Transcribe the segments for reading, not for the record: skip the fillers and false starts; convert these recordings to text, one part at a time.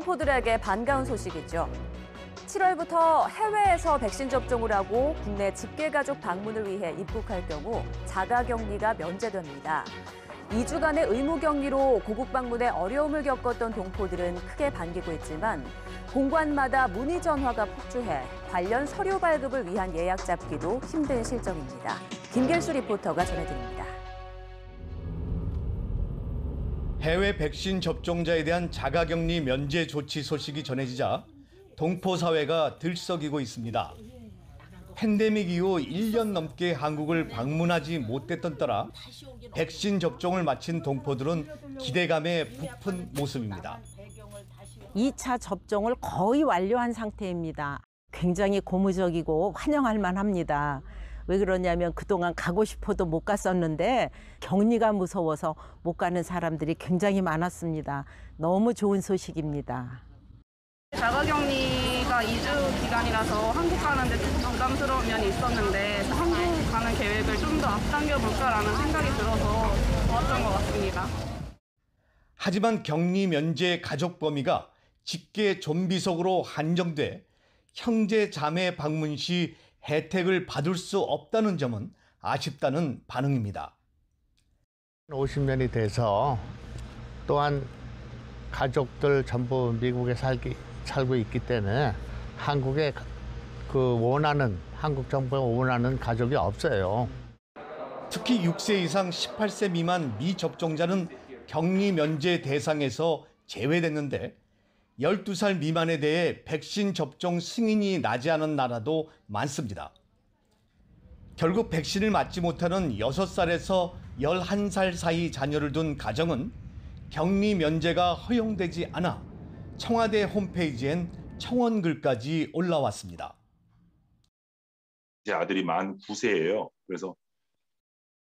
동포들에게 반가운 소식이죠. 7월부터 해외에서 백신 접종을 하고 국내 직계가족 방문을 위해 입국할 경우 자가격리가 면제됩니다. 2주간의 의무격리로 고국 방문에 어려움을 겪었던 동포들은 크게 반기고 있지만 공관마다 문의 전화가 폭주해 관련 서류 발급을 위한 예약 잡기도 힘든 실정입니다. 김길수 리포터가 전해드립니다. 해외 백신 접종자에 대한 자가격리 면제 조치 소식이 전해지자 동포 사회가 들썩이고 있습니다. 팬데믹 이후 1년 넘게 한국을 방문하지 못했던 따라 백신 접종을 마친 동포들은 기대감에 부푼 모습입니다. 2차 접종을 거의 완료한 상태입니다. 굉장히 고무적이고 환영할 만합니다. 왜 그러냐면 그동안 가고 싶어도 못 갔었는데 격리가 무서워서 못 가는 사람들이 굉장히 많았습니다. 너무 좋은 소식입니다. 자가격리가 2주 기간이라서 한국 가는데 좀 부담스러운 면이 있었는데 한국 가는 계획을 좀 더 앞당겨 볼까라는 생각이 들어서 좋았던 것 같습니다. 하지만 격리 면제 가족 범위가 직계 좀비속으로 한정돼 형제 자매 방문 시 혜택을 받을 수 없다는 점은 아쉽다는 반응입니다. 50년이 돼서 또한 가족들 전부 미국에 살고 있기 때문에 한국에 한국 정부가 원하는 가족이 없어요. 특히 6세 이상 18세 미만 미접종자는 격리 면제 대상에서 제외됐는데 12살 미만에 대해 백신 접종 승인이 나지 않은 나라도 많습니다. 결국 백신을 맞지 못하는 6살에서 11살 사이 자녀를 둔 가정은 격리 면제가 허용되지 않아 청와대 홈페이지엔 청원글까지 올라왔습니다. 제 아들이 만 9세예요. 그래서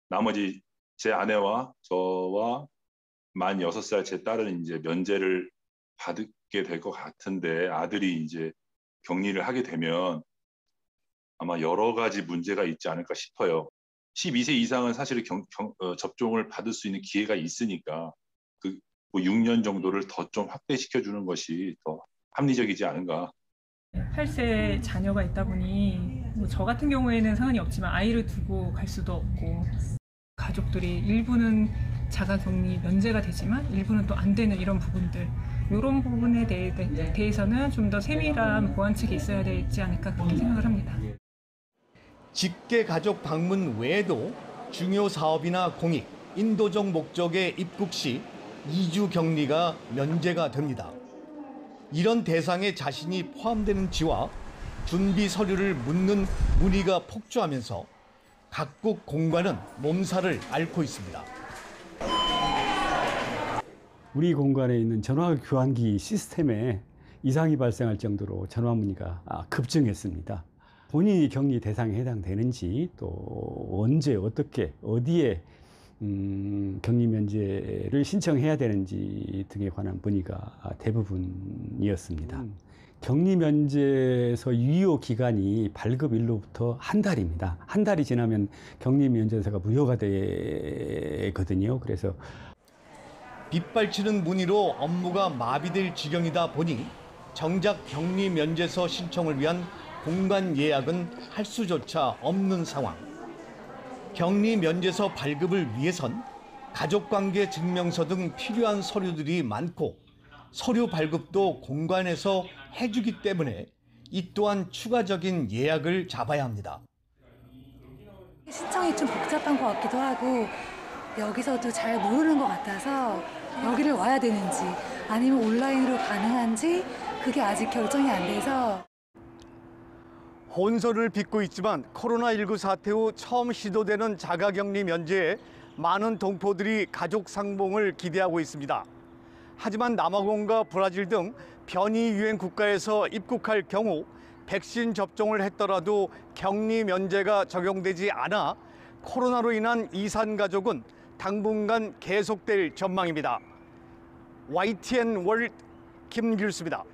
나머지 제 아내와 저와 만 6살 제 딸은 이제 면제를 받게 될 것 같은데 아들이 이제 격리를 하게 되면 아마 여러 가지 문제가 있지 않을까 싶어요. 12세 이상은 사실 접종을 받을 수 있는 기회가 있으니까 그 6년 정도를 더 좀 확대시켜 주는 것이 더 합리적이지 않은가. 8세 자녀가 있다 보니 저 같은 경우에는 상관이 없지만 아이를 두고 갈 수도 없고 가족들이 일부는 자가격리 면제가 되지만 일부는 또 안 되는 이런 부분들 이런 부분에 대해서는 좀 더 세밀한 보완책이 있어야 되지 않을까 그렇게 생각을 합니다. 직계 가족 방문 외에도 중요 사업이나 공익, 인도적 목적의 입국 시 2주 격리가 면제가 됩니다. 이런 대상에 자신이 포함되는지와 준비 서류를 묻는 문의가 폭주하면서 각국 공관은 몸살을 앓고 있습니다. 우리 공관에 있는 전화 교환기 시스템에 이상이 발생할 정도로 전화 문의가 급증했습니다. 본인이 격리 대상에 해당되는지 또 언제 어떻게 어디에 격리 면제를 신청해야 되는지 등에 관한 문의가 대부분이었습니다. 격리 면제서 유효 기간이 발급일로부터 한 달입니다. 한 달이 지나면 격리 면제서가 무효가 되거든요. 그래서 빗발치는 문의로 업무가 마비될 지경이다 보니 정작 격리 면제서 신청을 위한 공관 예약은 할 수조차 없는 상황. 격리 면제서 발급을 위해선 가족관계 증명서 등 필요한 서류들이 많고 서류 발급도 공관에서 해주기 때문에 이 또한 추가적인 예약을 잡아야 합니다. 신청이 좀 복잡한 것 같기도 하고 여기서도 잘 모르는 것 같아서 여기를 와야 되는지 아니면 온라인으로 가능한지 그게 아직 결정이 안 돼서 혼선을 빚고 있지만 코로나19 사태 후 처음 시도되는 자가격리 면제에 많은 동포들이 가족 상봉을 기대하고 있습니다. 하지만 남아공과 브라질 등 변이 유행 국가에서 입국할 경우 백신 접종을 했더라도 격리 면제가 적용되지 않아 코로나로 인한 이산 가족은 당분간 계속될 전망입니다. YTN 월드 김길수입니다.